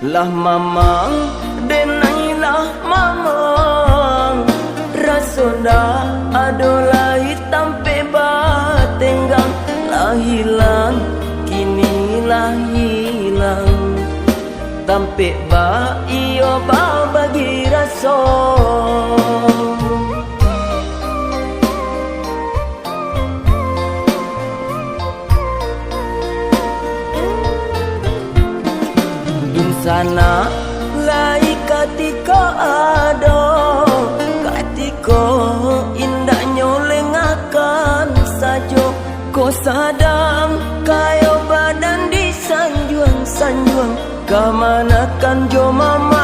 Lah mamang denailah mamang rasona adolah hitam pebatenggang lah hilang kini lah hilang tampe ba iyo ba bagi raso sana lai katiko ado katiko indah nyolengakan sajo ko sadang kayo badan di sanjuang-sanjuang kamanakan jo mama